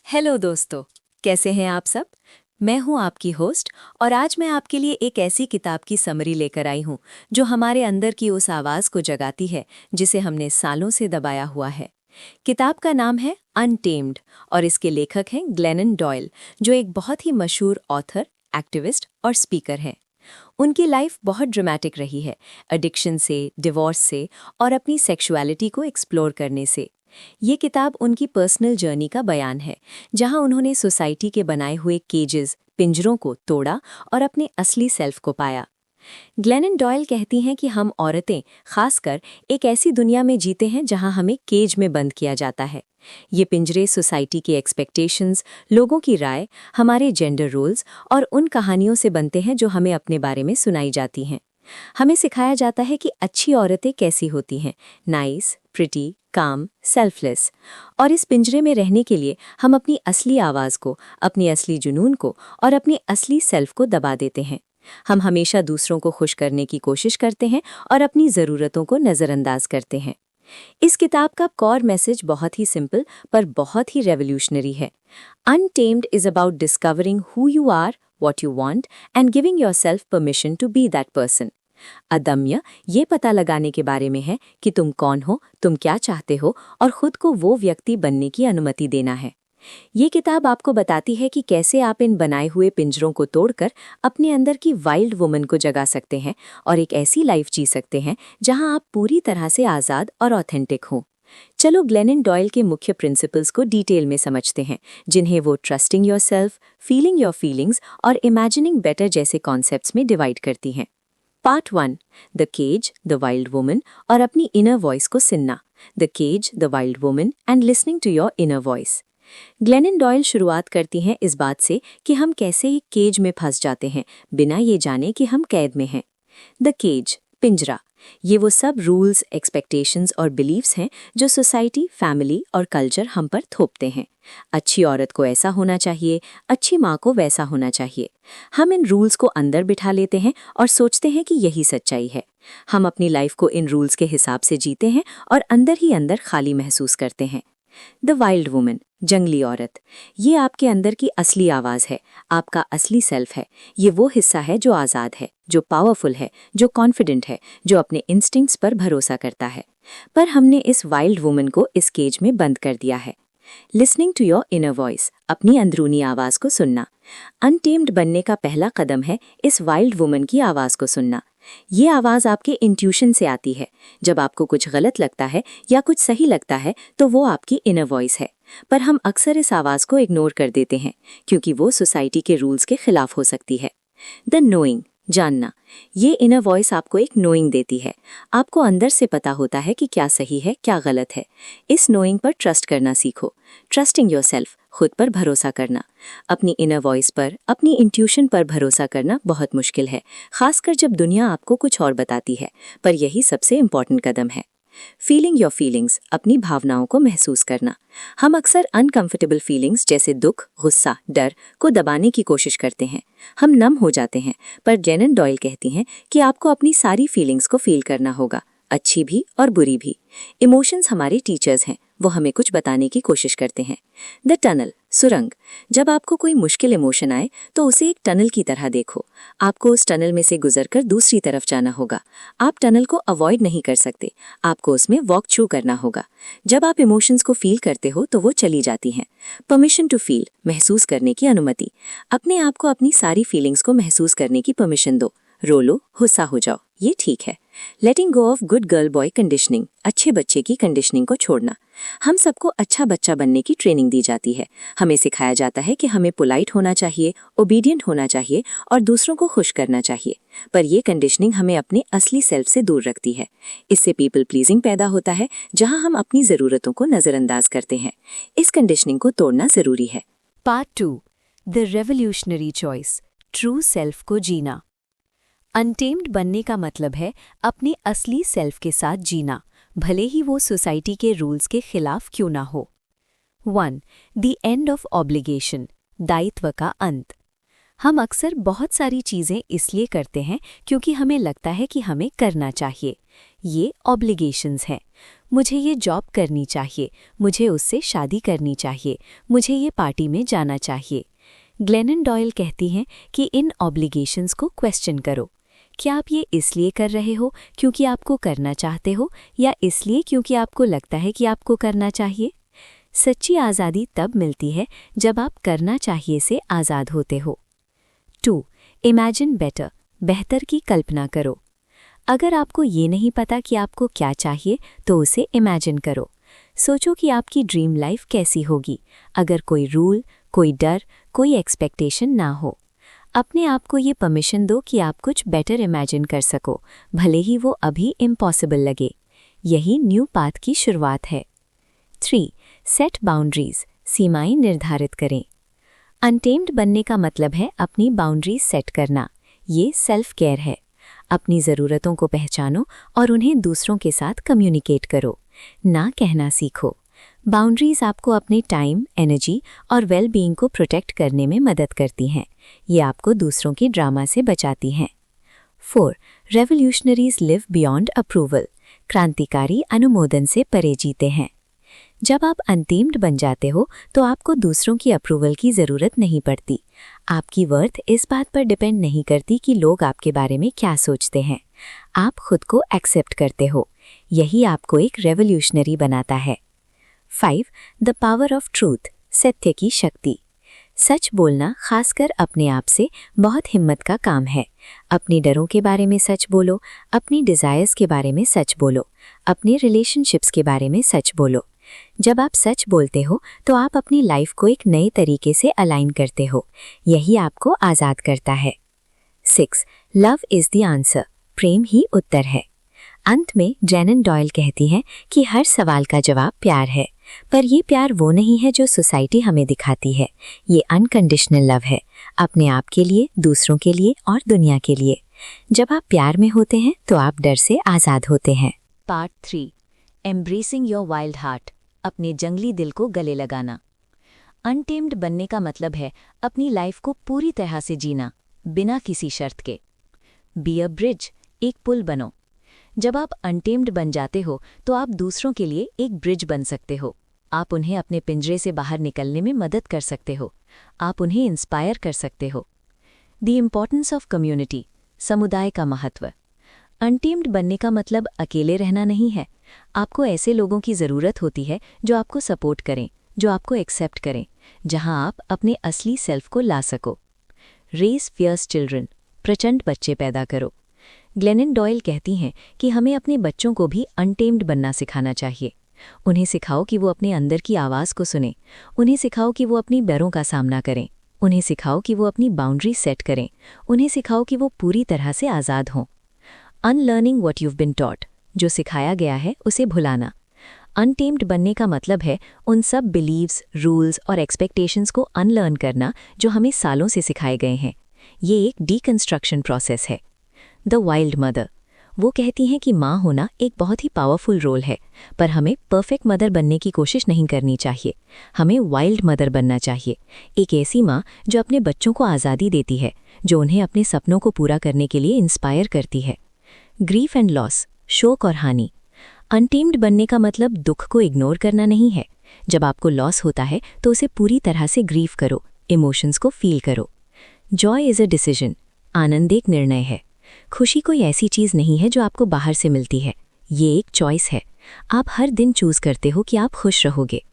Hello दोस्तों, कैसे हैं आप सब। मैं हूं आपकी होस्ट और आज मैं आपके लिए एक ऐसी किताब की समरी लेकर आई हूं जो हमारे अंदर की उस आवाज़ को जगाती है जिसे हमने सालों से दबाया हुआ है। किताब का नाम है अनटेम्ड और इसके लेखक हैं ग्लेनन डॉयल, जो एक बहुत ही मशहूर ऑथर, एक्टिविस्ट और स्पीकर हैं। उनकी लाइफ बहुत ड्रामेटिक रही है, एडिक्शन से, डिवोर्स से और अपनी सेक्सुअलिटी को एक्सप्लोर करने से। ये किताब उनकी पर्सनल जर्नी का बयान है, जहां उन्होंने सोसाइटी के बनाए हुए केजेस, पिंजरों को तोड़ा और अपने असली सेल्फ को पाया। ग्लेनन डॉयल कहती हैं कि हम औरतें खासकर एक ऐसी दुनिया में जीते हैं जहां हमें केज में बंद किया जाता है। ये पिंजरे सोसाइटी की एक्सपेक्टेशंस, लोगों की राय, हमारे जेंडर रोल्स और उन कहानियों से बनते हैं जो हमें अपने बारे में सुनाई जाती हैं। हमें सिखाया जाता है कि अच्छी औरतें कैसी होती हैं, नाइस, प्रिटी, काम, सेल्फलेस। और इस पिंजरे में रहने के लिए हम अपनी असली आवाज़ को, अपनी असली जुनून को और अपनी असली सेल्फ को दबा देते हैं। हम हमेशा दूसरों को खुश करने की कोशिश करते हैं और अपनी ज़रूरतों को नज़रअंदाज करते हैं। इस किताब का कोर मैसेज बहुत ही सिंपल पर बहुत ही रेवोल्यूशनरी है। Untamed is about discovering who you are, what you want and giving yourself permission to be that person. अदम्य ये पता लगाने के बारे में है कि तुम कौन हो, तुम क्या चाहते हो और खुद को वो व्यक्ति बनने की अनुमति देना है। ये किताब आपको बताती है कि कैसे आप इन बनाए हुए पिंजरों को तोड़कर अपने अंदर की वाइल्ड वुमन को जगा सकते हैं और एक ऐसी लाइफ जी सकते हैं जहां आप पूरी तरह से आज़ाद और ऑथेंटिक हों। चलो ग्लेनन डॉयल के मुख्य प्रिंसिपल्स को डिटेल में समझते हैं, जिन्हें वो trusting yourself, feeling your feelings और इमेजिनिंग बेटर जैसे कॉन्सेप्ट्स में डिवाइड करती हैं। Part 1, the cage, the wild woman और अपनी इनर वॉइस को सुनना। The cage, the wild woman and listening to your inner voice. Glennon Doyle शुरुआत करती हैं इस बात से कि हम कैसे एक केज में फंस जाते हैं बिना ये जाने कि हम कैद में हैं। द केज, पिंजरा, ये वो सब रूल्स, एक्सपेक्टेशंस और बिलीव्स हैं जो सोसाइटी, फैमिली और कल्चर हम पर थोपते हैं। अच्छी औरत को ऐसा होना चाहिए, अच्छी माँ को वैसा होना चाहिए। हम इन रूल्स को अंदर बिठा लेते हैं और सोचते हैं कि यही सच्चाई है। हम अपनी लाइफ को इन रूल्स के हिसाब से जीते हैं और अंदर ही अंदर खाली महसूस करते हैं। द वाइल्ड वुमन, जंगली औरत, ये आपके अंदर की असली आवाज़ है, आपका असली सेल्फ है। ये वो हिस्सा है जो आज़ाद है, जो पावरफुल है, जो कॉन्फिडेंट है, जो अपने इंस्टिंक्ट्स पर भरोसा करता है। पर हमने इस वाइल्ड वुमन को इस केज में बंद कर दिया है। Listening to your inner voice, अपनी अंदरूनी आवाज़ को सुनना। अनटेम्ड बनने का पहला कदम है इस वाइल्ड वुमन की आवाज़ को सुनना। ये आवाज़ आपके इंट्यूशन से आती है। जब आपको कुछ गलत लगता है या कुछ सही लगता है तो वो आपकी इनर वॉइस है। पर हम अक्सर इस आवाज़ को इग्नोर कर देते हैं क्योंकि वो सोसाइटी के रूल्स के खिलाफ हो सकती है। द नोइंग, जानना, ये इनर वॉइस आपको एक नोइंग देती है। आपको अंदर से पता होता है कि क्या सही है, क्या गलत है। इस नोइंग पर ट्रस्ट करना सीखो। ट्रस्टिंग योरसेल्फ, खुद पर भरोसा करना। अपनी इनर वॉइस पर, अपनी इंट्यूशन पर भरोसा करना बहुत मुश्किल है, खासकर जब दुनिया आपको कुछ और बताती है, पर यही सबसे इम्पॉर्टेंट कदम है। फीलिंग योर फीलिंग्स, अपनी भावनाओं को महसूस करना। हम अक्सर अनकंफर्टेबल फीलिंग्स जैसे दुख, गुस्सा, डर को दबाने की कोशिश करते हैं। हम नम हो जाते हैं, पर ग्लेनन डॉयल कहती हैं कि आपको अपनी सारी फीलिंग्स को फील करना होगा, अच्छी भी और बुरी भी। इमोशंस हमारे टीचर्स हैं, वो हमें कुछ बताने की कोशिश करते हैं। द टनल, सुरंग, जब आपको कोई मुश्किल इमोशन आए तो उसे एक टनल की तरह देखो। आपको उस टनल में से गुजरकर दूसरी तरफ जाना होगा। आप टनल को अवॉइड नहीं कर सकते, आपको उसमें वॉक थ्रू करना होगा। जब आप इमोशंस को फील करते हो तो वो चली जाती हैं। परमिशन टू फील, महसूस करने की अनुमति। अपने आप को अपनी सारी फीलिंग्स को महसूस करने की परमिशन दो। रो लो, गुस्सा हो जाओ, ये ठीक है। Letting go of good girl boy conditioning, अच्छे बच्चे की कंडीशनिंग को छोड़ना। हम सबको अच्छा बच्चा बनने की ट्रेनिंग दी जाती है। हमें सिखाया जाता है कि हमें पोलाइट होना चाहिए, ओबीडियंट होना चाहिए और दूसरों को खुश करना चाहिए। पर यह कंडीशनिंग हमें अपने असली सेल्फ से दूर रखती है। इससे पीपल प्लीजिंग पैदा होता है, जहां हम अपनी ज़रूरतों को नज़रअंदाज करते हैं। इस कंडीशनिंग को तोड़ना ज़रूरी है। Part 2, the revolutionary choice, true self को जीना। अनटेम्ड बनने का मतलब है अपने असली सेल्फ के साथ जीना, भले ही वो सोसाइटी के रूल्स के खिलाफ क्यों ना हो। 1. द एंड ऑफ ऑब्लिगेशन, दायित्व का अंत। हम अक्सर बहुत सारी चीज़ें इसलिए करते हैं क्योंकि हमें लगता है कि हमें करना चाहिए। ये ऑब्लिगेशंस हैं। मुझे ये जॉब करनी चाहिए, मुझे उससे शादी करनी चाहिए, मुझे ये पार्टी में जाना चाहिए। ग्लेनन डॉयल कहती हैं कि इन ऑब्लिगेशंस को क्वेश्चन करो। क्या आप ये इसलिए कर रहे हो क्योंकि आपको करना चाहते हो, या इसलिए क्योंकि आपको लगता है कि आपको करना चाहिए? सच्ची आज़ादी तब मिलती है जब आप करना चाहिए से आज़ाद होते हो। 2. इमेजिन बेटर, बेहतर की कल्पना करो। अगर आपको ये नहीं पता कि आपको क्या चाहिए तो उसे इमेजिन करो। सोचो कि आपकी ड्रीम लाइफ कैसी होगी अगर कोई रूल, कोई डर, कोई एक्सपेक्टेशन ना हो। अपने आप को ये परमिशन दो कि आप कुछ बेटर इमेजिन कर सको, भले ही वो अभी इम्पॉसिबल लगे। यही न्यू पाथ की शुरुआत है। 3. सेट बाउंड्रीज, सीमाएं निर्धारित करें। अनटेम्ड बनने का मतलब है अपनी बाउंड्रीज सेट करना। ये सेल्फ केयर है। अपनी ज़रूरतों को पहचानो और उन्हें दूसरों के साथ कम्युनिकेट करो, ना कहना सीखो। बाउंड्रीज आपको अपने टाइम, एनर्जी और वेल बीइंग को प्रोटेक्ट करने में मदद करती हैं। ये आपको दूसरों की ड्रामा से बचाती हैं। 4. रेवोल्यूशनरीज लिव बियॉन्ड अप्रूवल, क्रांतिकारी अनुमोदन से परे जीते हैं। जब आप अनटेम्ड बन जाते हो तो आपको दूसरों की अप्रूवल की ज़रूरत नहीं पड़ती। आपकी वर्थ इस बात पर डिपेंड नहीं करती कि लोग आपके बारे में क्या सोचते हैं। आप खुद को एक्सेप्ट करते हो। यही आपको एक रेवोल्यूशनरी बनाता है। 5. द पावर ऑफ ट्रूथ, सत्य की शक्ति। सच बोलना, खासकर अपने आप से, बहुत हिम्मत का काम है। अपने डरों के बारे में सच बोलो, अपनी डिज़ायर्स के बारे में सच बोलो, अपने रिलेशनशिप्स के बारे में सच बोलो। जब आप सच बोलते हो तो आप अपनी लाइफ को एक नए तरीके से अलाइन करते हो। यही आपको आज़ाद करता है। 6. लव इज़ द आंसर, प्रेम ही उत्तर है। अंत में ग्लेनन डॉयल कहती हैं कि हर सवाल का जवाब प्यार है, पर ये प्यार वो नहीं है जो सोसाइटी हमें दिखाती है। ये अनकंडीशनल लव है, अपने आप के लिए, दूसरों के लिए और दुनिया के लिए। जब आप प्यार में होते हैं तो आप डर से आज़ाद होते हैं। Part 3. Embracing your wild heart, अपने जंगली दिल को गले लगाना। अनटेम्ड बनने का मतलब है अपनी लाइफ को पूरी तरह से जीना, बिना किसी शर्त के। बी अ ब्रिज, एक पुल बनो। जब आप अनटेम्ड बन जाते हो तो आप दूसरों के लिए एक ब्रिज बन सकते हो। आप उन्हें अपने पिंजरे से बाहर निकलने में मदद कर सकते हो। आप उन्हें इंस्पायर कर सकते हो। द इम्पॉर्टेंस ऑफ कम्युनिटी, समुदाय का महत्व। अनटेम्ड बनने का मतलब अकेले रहना नहीं है। आपको ऐसे लोगों की ज़रूरत होती है जो आपको सपोर्ट करें, जो आपको एक्सेप्ट करें, जहां आप अपने असली सेल्फ को ला सको। रेस फियर्स चिल्ड्रन, प्रचंड बच्चे पैदा करो। ग्लेनन डॉयल कहती हैं कि हमें अपने बच्चों को भी अनटेम्ड बनना सिखाना चाहिए। उन्हें सिखाओ कि वो अपने अंदर की आवाज़ को सुनें। उन्हें सिखाओ कि वो अपनी डरों का सामना करें। उन्हें सिखाओ कि वो अपनी बाउंड्री सेट करें। उन्हें सिखाओ कि वो पूरी तरह से आज़ाद हों। Unlearning what you've been taught, जो सिखाया गया है उसे भुलाना। अनटेम्ड बनने का मतलब है उन सब बिलीव्स, रूल्स और एक्सपेक्टेशंस को अनलर्न करना जो हमें सालों से सिखाए गए हैं। ये एक डीकंस्ट्रक्शन प्रोसेस है। द वाइल्ड मदर, वो कहती हैं कि माँ होना एक बहुत ही पावरफुल रोल है, पर हमें परफेक्ट मदर बनने की कोशिश नहीं करनी चाहिए। हमें वाइल्ड मदर बनना चाहिए, एक ऐसी माँ जो अपने बच्चों को आज़ादी देती है, जो उन्हें अपने सपनों को पूरा करने के लिए इंस्पायर करती है। ग्रीफ एंड लॉस, शोक और हानि। अनटेम्ड बनने का मतलब दुख को इग्नोर करना नहीं है। जब आपको लॉस होता है तो उसे पूरी तरह से ग्रीव करो, इमोशंस को फील करो। जॉय इज़ अ डिसीजन, आनंद एक निर्णय है। खुशी कोई ऐसी चीज़ नहीं है जो आपको बाहर से मिलती है, ये एक चॉइस है। आप हर दिन चूज़ करते हो कि आप खुश रहोगे।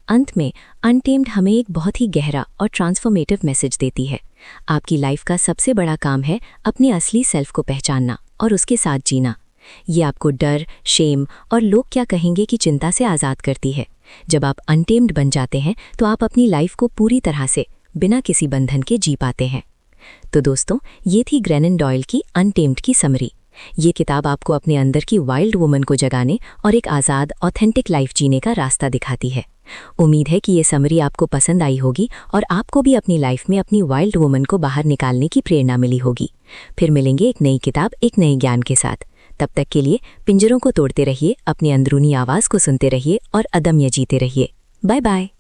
अंत में अनटेम्ड हमें एक बहुत ही गहरा और ट्रांसफॉर्मेटिव मैसेज देती है। आपकी लाइफ का सबसे बड़ा काम है अपने असली सेल्फ को पहचानना और उसके साथ जीना। ये आपको डर, शेम और लोग क्या कहेंगे की चिंता से आज़ाद करती है। जब आप अनटेम्ड बन जाते हैं तो आप अपनी लाइफ को पूरी तरह से बिना किसी बंधन के जी पाते हैं। तो दोस्तों, ये थी ग्लेनन डॉयल की अनटेम्ड की समरी। ये किताब आपको अपने अंदर की वाइल्ड वुमन को जगाने और एक आज़ाद, ऑथेंटिक लाइफ जीने का रास्ता दिखाती है। उम्मीद है कि ये समरी आपको पसंद आई होगी और आपको भी अपनी लाइफ में अपनी वाइल्ड वुमन को बाहर निकालने की प्रेरणा मिली होगी। फिर मिलेंगे एक नई किताब, एक नए ज्ञान के साथ। तब तक के लिए पिंजरों को तोड़ते रहिए, अपनी अंदरूनी आवाज़ को सुनते रहिए और अदम्य जीते रहिए। Bye bye.